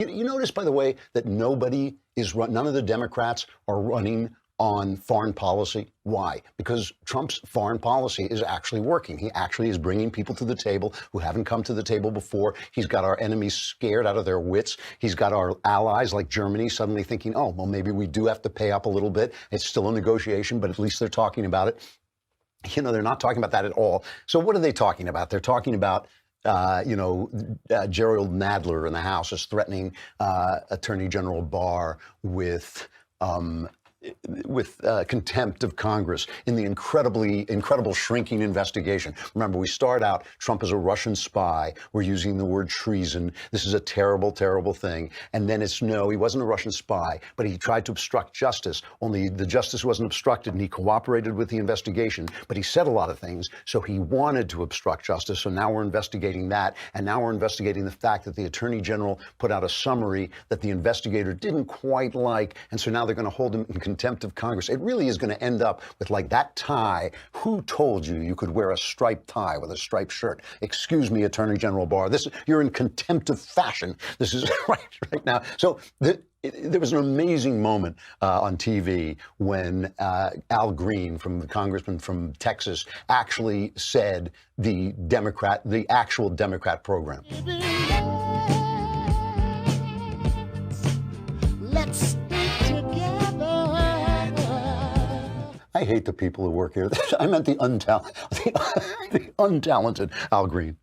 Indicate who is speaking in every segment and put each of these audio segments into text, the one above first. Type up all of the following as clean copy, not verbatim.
Speaker 1: You notice, by the way, that none of the Democrats are running on foreign policy. Why? Because Trump's foreign policy is actually working. He actually is bringing people to the table who haven't come to the table before. He's got our enemies scared out of their wits. He's got our allies like Germany suddenly thinking, oh, well, maybe we do have to pay up a little bit. It's still a negotiation, but at least they're talking about it. They're not talking about that at all. So what are they talking about? They're talking about Gerald Nadler in the House is threatening Attorney General Barr with contempt of Congress in the incredible shrinking investigation. Remember, we start out, Trump is a Russian spy. We're using the word treason. This is a terrible, terrible thing. And then it's no, he wasn't a Russian spy, but he tried to obstruct justice. Only the justice wasn't obstructed, and he cooperated with the investigation. But he said a lot of things, so he wanted to obstruct justice. So now we're investigating that. And now we're investigating the fact that the Attorney General put out a summary that the investigator didn't quite like. And so now they're going to hold him in contempt of Congress. It really is going to end up with like that tie. Who told you could wear a striped tie with a striped shirt? Excuse me, Attorney General Barr. You're in contempt of fashion. This is right now. So there was an amazing moment on TV when Al Green, from the congressman from Texas, actually said the actual Democrat program. Let's I hate the people who work here. I meant the untalented Al Green.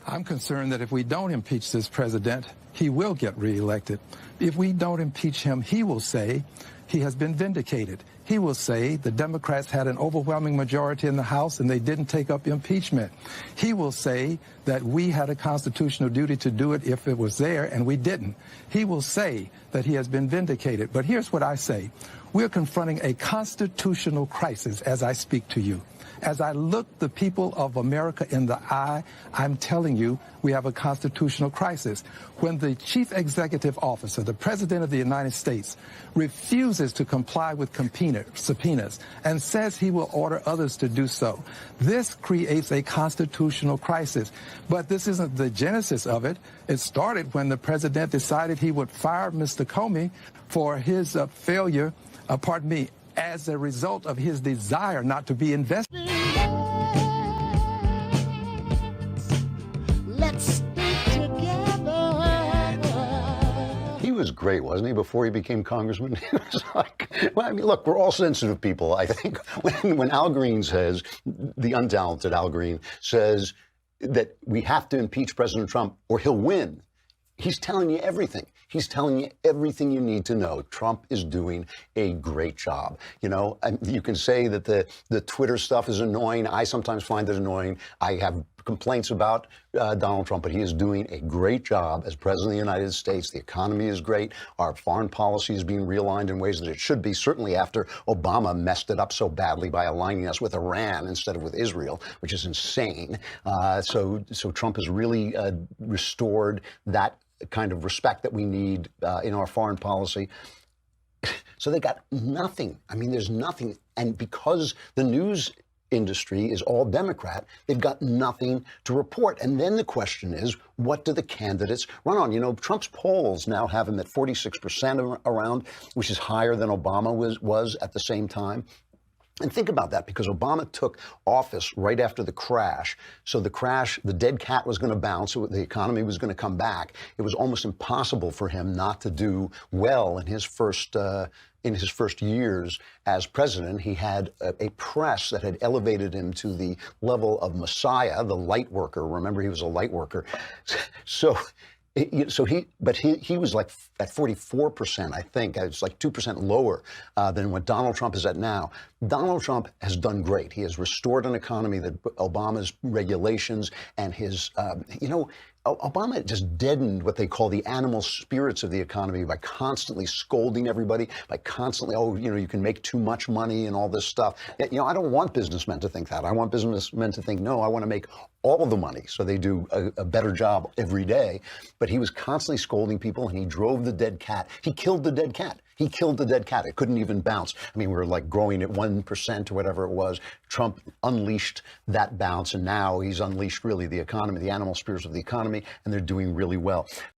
Speaker 2: I'm concerned that if we don't impeach this president, he will get reelected. If we don't impeach him, he will say he has been vindicated. He will say the Democrats had an overwhelming majority in the House and they didn't take up impeachment. He will say that we had a constitutional duty to do it if it was there and we didn't. He will say that he has been vindicated. But here's what I say. We're confronting a constitutional crisis as I speak to you. As I look the people of America in the eye, I'm telling you we have a constitutional crisis. When the chief executive officer, the president of the United States, refuses to comply with subpoenas and says he will order others to do so, this creates a constitutional crisis. But this isn't the genesis of it. It started when the president decided he would fire Mr. Comey for his failure, as a result of his desire not to be invested. Let's stick together. He was great, wasn't he, before he became congressman? He was like, well, I mean, look, we're all sensitive people, I think. When Al Green says, the untalented Al Green says that we have to impeach President Trump or he'll win, he's telling you everything. He's telling you everything you need to know. Trump is doing a great job. You can say that the Twitter stuff is annoying. I sometimes find it annoying. I have complaints about Donald Trump, but he is doing a great job as president of the United States. The economy is great. Our foreign policy is being realigned in ways that it should be, certainly after Obama messed it up so badly by aligning us with Iran instead of with Israel, which is insane. So Trump has really restored that kind of respect that we need in our foreign policy. So they got nothing. I mean, there's nothing. And because the news industry is all Democrat, they've got nothing to report. And then the question is, what do the candidates run on? Trump's polls now have him at 46% around, which is higher than Obama was at the same time. And think about that, because Obama took office right after the crash. So the dead cat was going to bounce. So the economy was going to come back. It was almost impossible for him not to do well in his first years as president. He had a press that had elevated him to the level of Messiah, the light worker. Remember, he was a light worker. So he was like at 44%, I think. It's like 2% lower than what Donald Trump is at now. Donald Trump has done great. He has restored an economy that Obama's regulations and his, Obama just deadened what they call the animal spirits of the economy by constantly scolding everybody, by constantly, you can make too much money and all this stuff. I don't want businessmen to think that. I want businessmen to think, no, I want to make all of the money so they do a better job every day. But he was constantly scolding people, and he drove the dead cat. He killed the dead cat. He killed the dead cat. It couldn't even bounce. I mean, we were like growing at 1% or whatever it was. Trump unleashed that bounce, and now he's unleashed really the economy, the animal spirits of the economy, and they're doing really well.